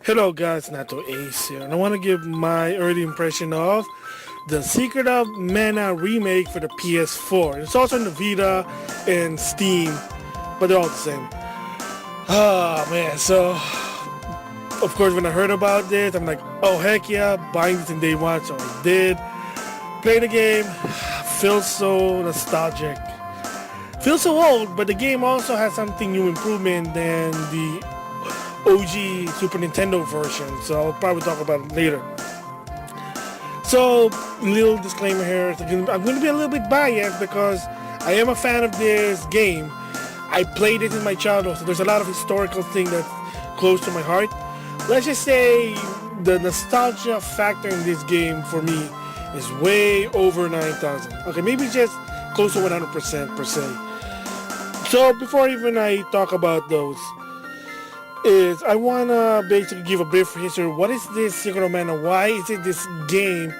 Hello guys, Nato Ace here, and I want to give my early impression of the Secret of Mana remake for the PS4. It's also in the Vita and Steam, but they're all the same. Oh man, so of course when I heard about this, I'm like, oh heck yeah, buying this in day one, so I did. Play the game, feels so nostalgic. Feels so old, but the game also has something new improvement than the OG Super Nintendo version, so I'll probably talk about it later. So, little disclaimer here, I'm going to be a little bit biased because I am a fan of this game. I played it in my childhood, so there's a lot of historical things that's close to my heart. Let's just say the nostalgia factor in this game for me is way over 9,000. Okay, maybe just close to 100% per se. So before even I talk about those, is I want to basically give a brief history. What is this Secret of Mana? Why is it this game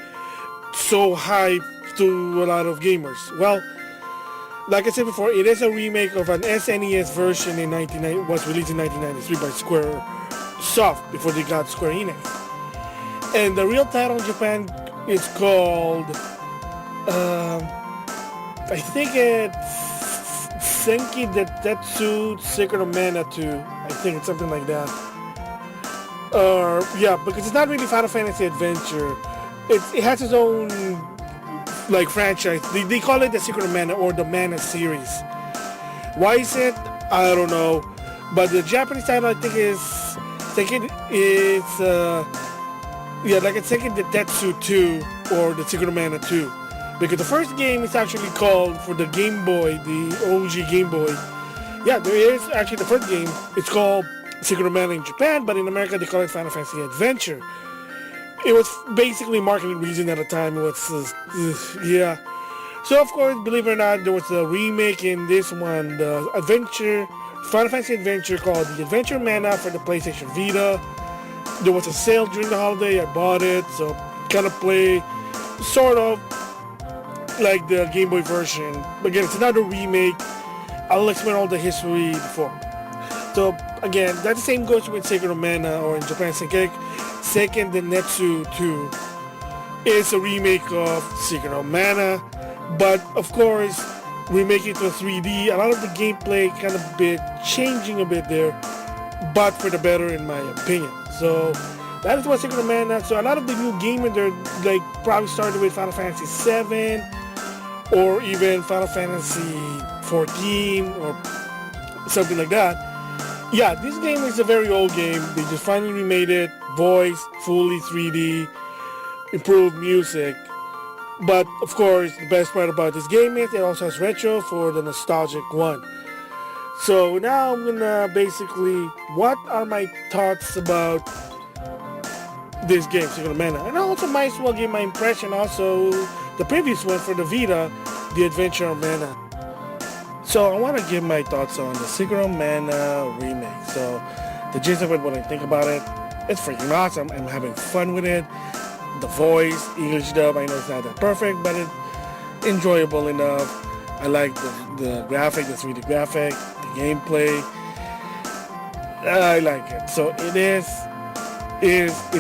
so hype to a lot of gamers? Well, like I said before, it is a remake of an SNES version in 1990, was released in 1993 by Square Soft before they got Square Enix. And the real title in Japan is called, I think it's Senki Detetsu Secret of Mana 2. I think it's something like that. Yeah, because it's not really Final Fantasy Adventure. It has its own like franchise. They call it the Secret of Mana or the Mana series. Why is it? I don't know. But the Japanese title I think is Senki. It's like it's Senki Detetsu 2 or the Secret of Mana 2. Because the first game is actually called, for the Game Boy, the OG Game Boy. Yeah, there is actually the first game. It's called Secret of Mana in Japan, but in America they call it Final Fantasy Adventure. It was basically marketing reason at the time. It was, yeah. So of course, believe it or not, there was a remake in this one, the Adventure, Final Fantasy Adventure called the Adventure Mana for the PlayStation Vita. There was a sale during the holiday. I bought it, so kind of play, sort of, like the Game Boy version. But again, it's another remake. I'll explain all the history before. So again, that same goes with Secret of Mana, or in Japan, Seiken Densetsu 2. It's a remake of Secret of Mana, but of course, remake it to 3D. A lot of the gameplay kind of bit changing a bit there, but for the better in my opinion. So that is what Secret of Mana. So a lot of the new gamers, they're like probably started with Final Fantasy 7 or even Final Fantasy 14 or something like that. Yeah, this game is a very old game. They just finally remade it, voice, fully 3D, improved music. But of course, the best part about this game is it also has retro for the nostalgic one. So now I'm gonna basically, what are my thoughts about this game, Secret of Mana? And I also might as well give my impression also the previous one for the Vita, the Adventure of Mana. So I want to give my thoughts on the Secret of Mana remake. So the gist of it, what I think about it, it's freaking awesome. I'm having fun with it. The voice, English dub, I know it's not that perfect, but it's enjoyable enough. I like the graphic, the 3D graphic, the gameplay. I like it. So it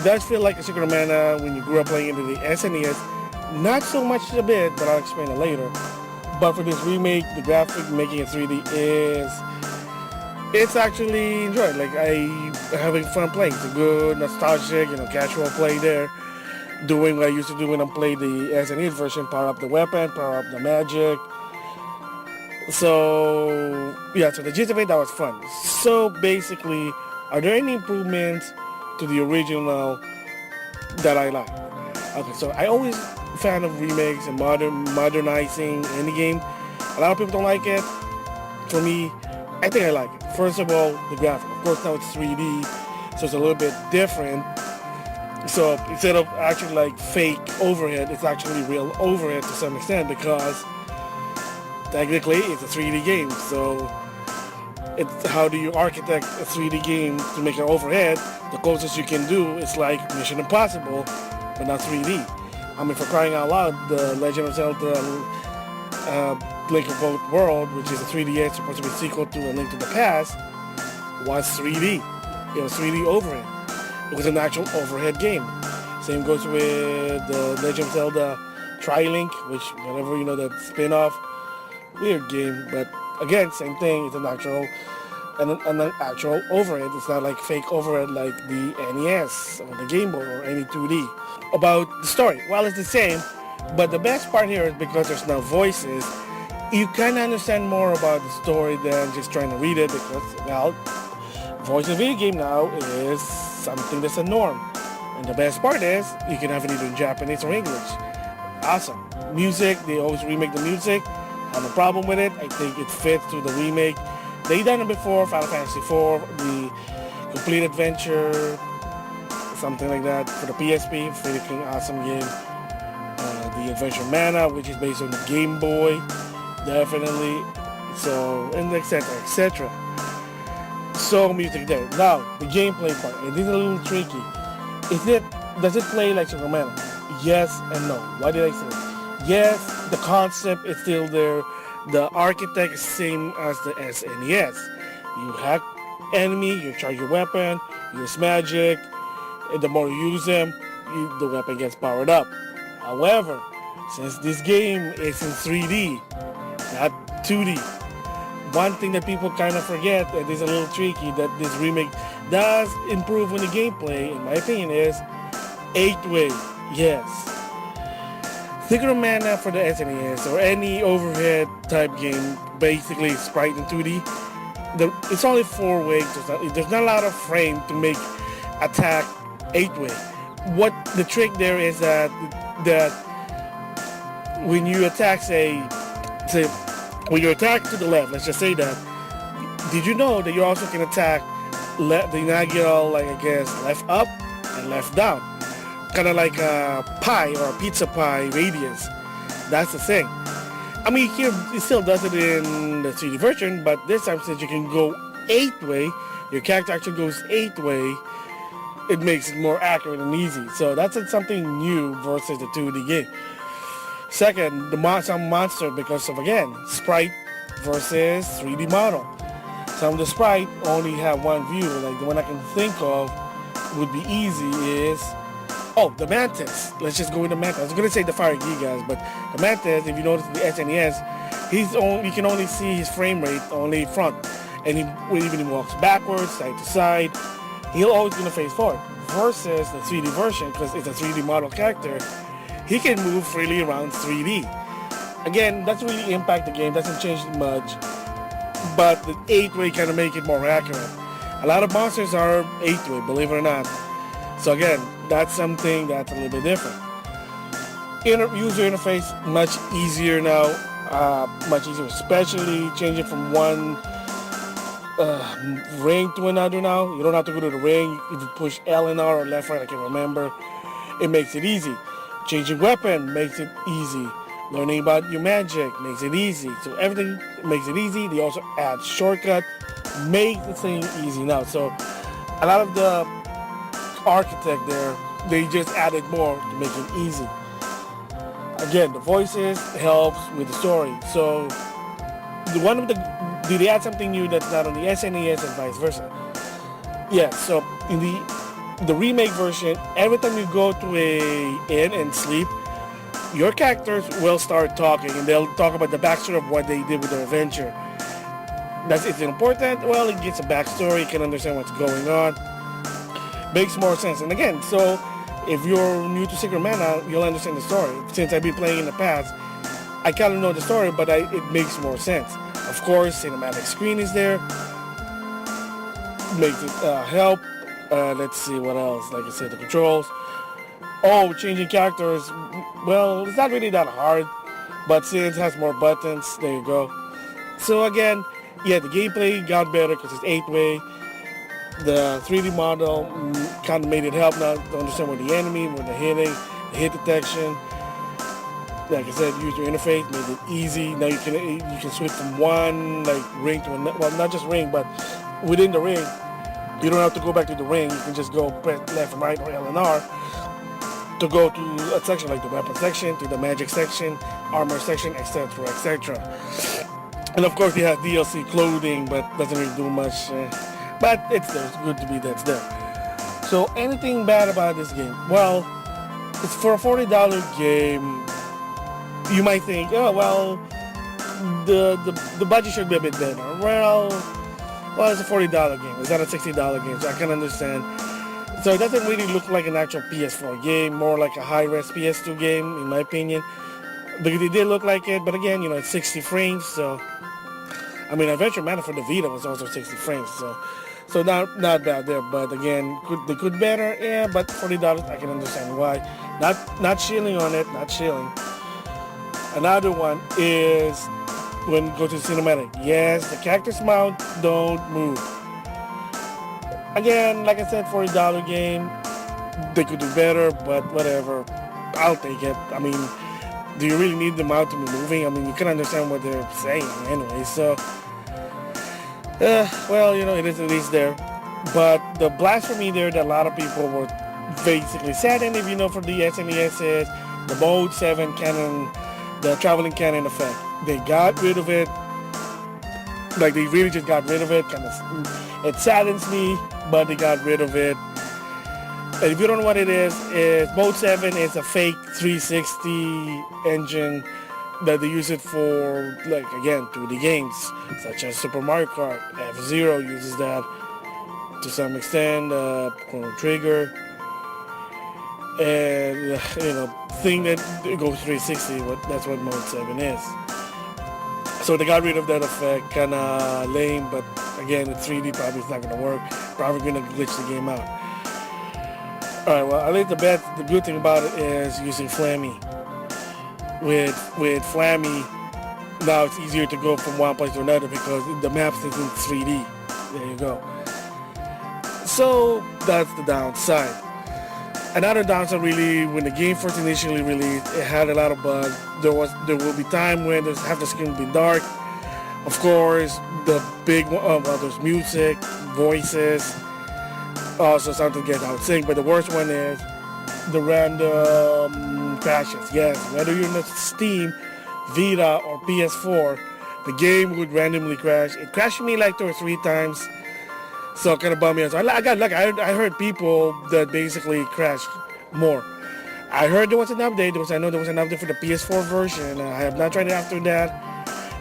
does feel like a Secret of Mana when you grew up playing into the SNES. Not so much a bit, but I'll explain it later. But for this remake, the graphic making it 3D it's actually enjoyed. Like I'm having fun playing. It's a good nostalgic, casual play there. Doing what I used to do when I played the SNES version, power up the weapon, power up the magic. So yeah, so the gist of it, that was fun. So basically, are there any improvements to the original that I like? Okay, so I always fan of remakes and modernizing any game. A lot of people don't like it. For me, I think I like it. First of all, the graphic. Of course, now it's 3D, so it's a little bit different. So instead of actually like fake overhead, it's actually real overhead to some extent because technically it's a 3D game. So it's how do you architect a 3D game to make an overhead? The closest you can do is like Mission Impossible, but not 3D. I mean, for crying out loud, the Legend of Zelda Link of Both World, which is a 3DS supposed to be a sequel to A Link to the Past, was 3D. It was 3D overhead. It was an actual overhead game. Same goes with the Legend of Zelda Tri-Link, which whatever that spin-off, weird game, but again, same thing. It's an actual overhead. It's not like fake overhead like the NES or the Game Boy or any 2D. About the story, well, it's the same, but the best part here is because there's now voices, you kind of understand more about the story than just trying to read it because, well, voice in a video game now is something that's a norm. And the best part is you can have it either in Japanese or English. Awesome. Music, they always remake the music. I have a problem with it. I think it fits to the remake. They done it before, Final Fantasy IV, the Complete Adventure, something like that for the PSP, freaking awesome game. The Adventure Mana, which is based on the Game Boy, definitely. So, and etc., etc. So music there. Now, the gameplay part. It is a little tricky. Does it play like Super Mana? Yes and no. Why did I say? Yes, the concept is still there. The architect is same as the SNES. You hack enemy, you charge your weapon, use magic, and the more you use them, the weapon gets powered up. However, since this game is in 3D, not 2D, one thing that people kind of forget that is a little tricky that this remake does improve on the gameplay, in my opinion, is 8-way. Yes. Secret of Mana for the SNES or any overhead type game, basically sprite in 2D, it's only 4-way. There's not a lot of frame to make attack 8-way. What the trick there is that when you attack, when you attack to the left, let's just say that, did you know that you also can attack the diagonal, like I guess, left up and left down? Kind of like a pie or a pizza pie radius. That's the thing. I mean, here it still does it in the 3D version, but this time since you can go 8-way, your character actually goes 8-way, it makes it more accurate and easy. So that's something new versus the 2D game. Second, some monster because of, again, sprite versus 3D model. Some of the sprite only have one view. Like the one I can think of would be easy is, the Mantis. Let's just go with the Mantis. I was going to say the Fire Gigas, but the Mantis, if you notice the SNES, you can only see his frame rate only front. And even he walks backwards, side to side, he'll always going to face forward. Versus the 3D version, because it's a 3D model character, he can move freely around 3D. Again, doesn't really impact the game, doesn't change much, but the 8-way kind of make it more accurate. A lot of monsters are 8-way, believe it or not. So again, that's something that's a little bit different. User interface, much easier now, much easier, especially changing from one ring to another now. You don't have to go to the ring. If you push L and R or left, right, I can't remember, it makes it easy. Changing weapon makes it easy. Learning about your magic makes it easy. So everything makes it easy. They also add shortcut, make the thing easy now. So a lot of the architect there, they just added more to make it easy. Again, the voices helps with the story. So did they add something new that's not on the SNES and vice versa? Yeah, so in the remake version, every time you go to a inn and sleep, your characters will start talking and they'll talk about the backstory of what they did with their adventure. It's important. Well, it gets a backstory. You can understand what's going on. Makes more sense. And again, so if you're new to Secret Mana, you'll understand the story. Since I've been playing in the past, I kind of know the story, but it makes more sense. Of course, cinematic screen is there. Makes it help. Let's see what else. Like I said, the controls. Changing characters. Well, it's not really that hard, but since it has more buttons, there you go. So again, yeah, the gameplay got better because it's 8-way. The 3D model kind of made it help now to understand where the enemy, where they're hitting, the hit detection. Like I said, user interface made it easy. Now you can switch from one ring to another. Well, not just ring, but within the ring, you don't have to go back to the ring. You can just go press left and right or L and R to go to a section like the weapon section, to the magic section, armor section, etc., etc. And of course, you have DLC clothing, but doesn't really do much. But it's there. It's good to be that's there. So anything bad about this game? Well, it's for a $40 game. You might think, oh well, the budget should be a bit better. Well, it's a $40 game. It's not a $60 game, so I can understand. So it doesn't really look like an actual PS4 game, more like a high-res PS2 game, in my opinion. Because it did look like it, but again, it's 60 frames, so... I mean, Adventure Mana for the Vita was also 60 frames, so not bad there. But again, they could better, yeah. But $40, I can understand why. Not shilling on it, not shilling. Another one is when you go to cinematic. Yes, the characters mount don't move. Again, like I said, $40 game. They could do better, but whatever. I'll take it. I mean, do you really need the mount to be moving? I mean, you can understand what they're saying anyway. So, well, it is there. But the blasphemy there that a lot of people were basically saddened, if for the SNES is the Mode 7 cannon, the traveling cannon effect. They got rid of it. Like, they really just got rid of it. It saddens me, but they got rid of it. And if you don't know what it is Mode 7 is a fake 360 engine that they use it for, like, again, 2D games, such as Super Mario Kart. F-Zero uses that to some extent, Chrono Trigger. And, thing that goes 360, that's what Mode 7 is. So they got rid of that effect, kind of lame, but again, the 3D probably is not going to work. Probably going to glitch the game out. Alright, well, I think the good thing about it is using Flammy. With Flammy, now it's easier to go from one place to another because the map is in 3D. There you go. So that's the downside. Another downside, really, when the game first initially released, it had a lot of bugs. There will be time when half the screen will be dark. Of course, the big one, there's music, voices, also something to get out of sync. But the worst one is the random crashes. Yes, whether you're in Steam, Vita, or PS4, the game would randomly crash. It crashed me like 2 or 3 times. So it kind of bummed me out. So I got lucky. I heard people that basically crashed more. I heard there was an update. I know there was an update for the PS4 version. I have not tried it after that.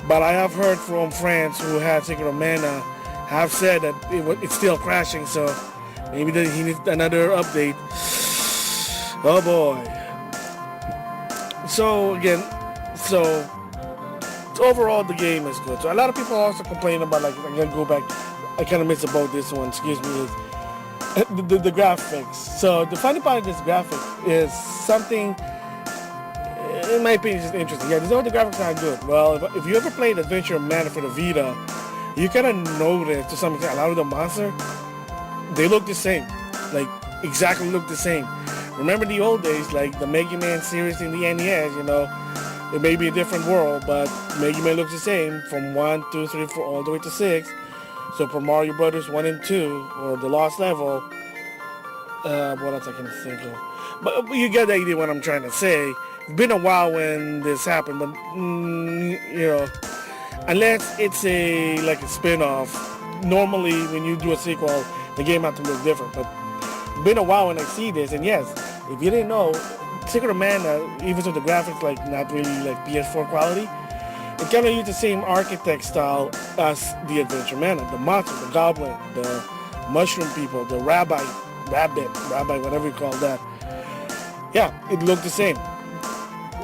But I have heard from friends who had Secret of Mana have said that it's still crashing. So maybe he needs another update. Oh boy. So again, overall the game is good. So a lot of people also complain about, like, I'm going to go back. I kind of missed about this one, excuse me, is the graphics. So the funny part of this graphic is something, in my opinion, is interesting. Yeah, the graphics are good. Well, if you ever played Adventure Mana for the Vita, you kind of notice to some extent a lot of the monsters, they look the same. Like, exactly look the same. Remember the old days, like the Mega Man series in the NES, it may be a different world, but Mega Man looks the same from 1, 2, 3, 4, all the way to 6. Super Mario Brothers 1 and 2, or the Lost Level. What else I can think of? But you get the idea what I'm trying to say. It's been a while when this happened, but unless it's like a spin-off, normally when you do a sequel, the game has to look different. But it's been a while when I see this, and yes, if you didn't know, Secret of Mana, even though the graphics like not really like PS4 quality, it kind of used the same architect style as the Adventure Mana. The monster, the goblin, the mushroom people, the rabbit, whatever you call that. Yeah, it looked the same.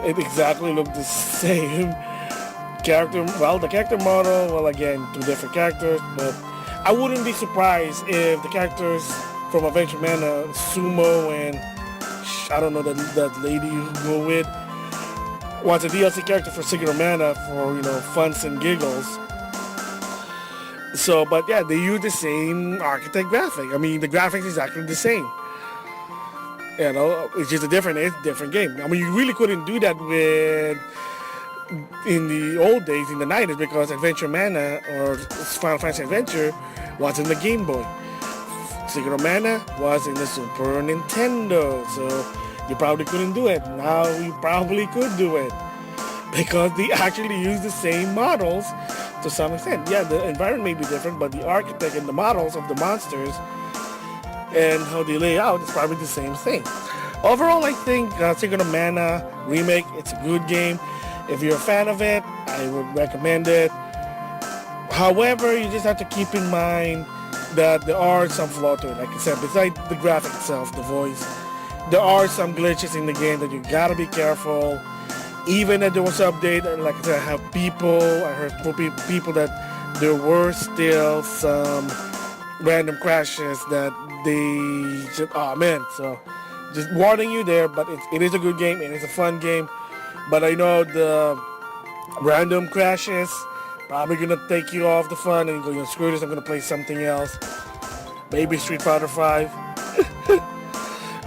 It exactly looked the same. The character model, well, again, 2 different characters, but I wouldn't be surprised if the characters from Adventure Mana, Sumo and I don't know that lady you go with, was a DLC character for Secret of Mana for, funs and giggles. So, but yeah, they use the same architect graphic. I mean, the graphics is exactly the same. It's just a different game. I mean, you really couldn't do that in the old days, in the 90s, because Adventure Mana or Final Fantasy Adventure was in the Game Boy. Secret of Mana was in the Super Nintendo, so you probably couldn't do it. Now you probably could do it because they actually use the same models to some extent. Yeah, the environment may be different, but the architect and the models of the monsters and how they lay out is probably the same thing. Overall, I think Secret of Mana remake, it's a good game. If you're a fan of it, I would recommend it. However, you just have to keep in mind that there are some flaws to it. Like I said, besides the graphic itself, the voice, there are some glitches in the game that you gotta be careful. Even if there was an update, like I said, I heard from people that there were still some random crashes that they just, oh man. So just warning you there, but it is a good game, it is a fun game. But I know the random crashes probably gonna take you off the fun and you go, screw this, I'm gonna play something else. Maybe Street Fighter 5.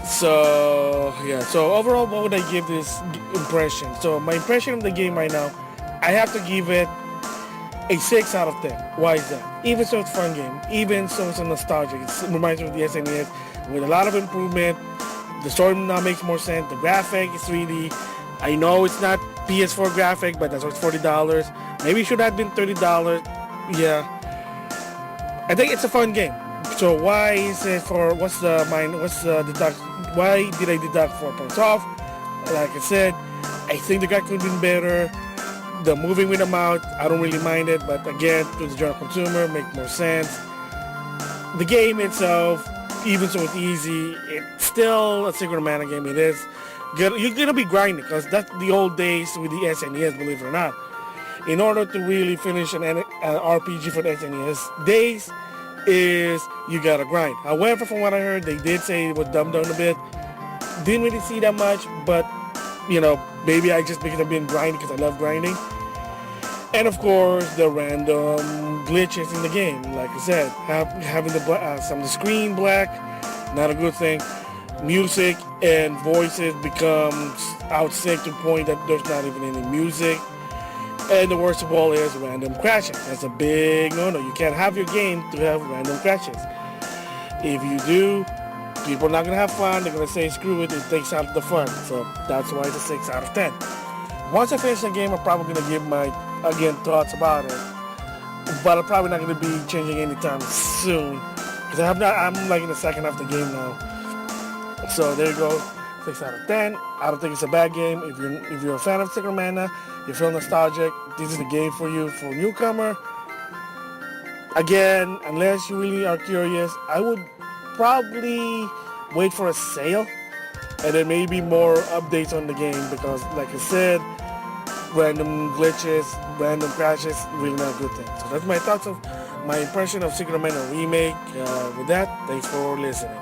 So yeah, so overall, what would I give this impression? So my impression of the game right now, I have to give it a 6 out of 10. Why is that? Even so it's a fun game, even so it's a nostalgic, it reminds me of the SNES with a lot of improvement. The story now makes more sense, the graphic is 3D. I know it's not PS4 graphic, but that's why it's $40. Maybe it should have been $30. Yeah. I think it's a fun game. So why is it what's the deduct, why did I deduct 4 points off? Like I said, I think the guy could have been better. The moving with the mouth, I don't really mind it, but again, to the general consumer, make more sense. The game itself, even so it's easy, it's still a Secret of Mana game. It is good. You're gonna be grinding because that's the old days with the SNES, believe it or not. In order to really finish an RPG for the SNES days, is you gotta grind. However, from what I heard, they did say it was dumbed down a bit. Didn't really see that much, but maybe I just because I've been grinding because I love grinding. And of course, the random glitches in the game. Like I said, having some of the screen black, not a good thing. Music and voices becomes out sync to the point that there's not even any music. And the worst of all is random crashes. That's a big no-no. You can't have your game to have random crashes. If you do, people are not going to have fun. They're going to say, screw it, it takes out the fun. So that's why it's a 6 out of 10. Once I finish the game, I'm probably going to give my, again, thoughts about it. But I'm probably not going to be changing anytime soon. Because I'm like in the second half of the game now. So there you go. 6 out of 10. I don't think it's a bad game. If you're a fan of Secret of Mana, you feel nostalgic, this is the game for you. For a newcomer, again, unless you really are curious, I would probably wait for a sale and then maybe more updates on the game because, like I said, random glitches, random crashes, really not a good thing. So that's my thoughts of my impression of Secret of Mana Remake. With that, thanks for listening.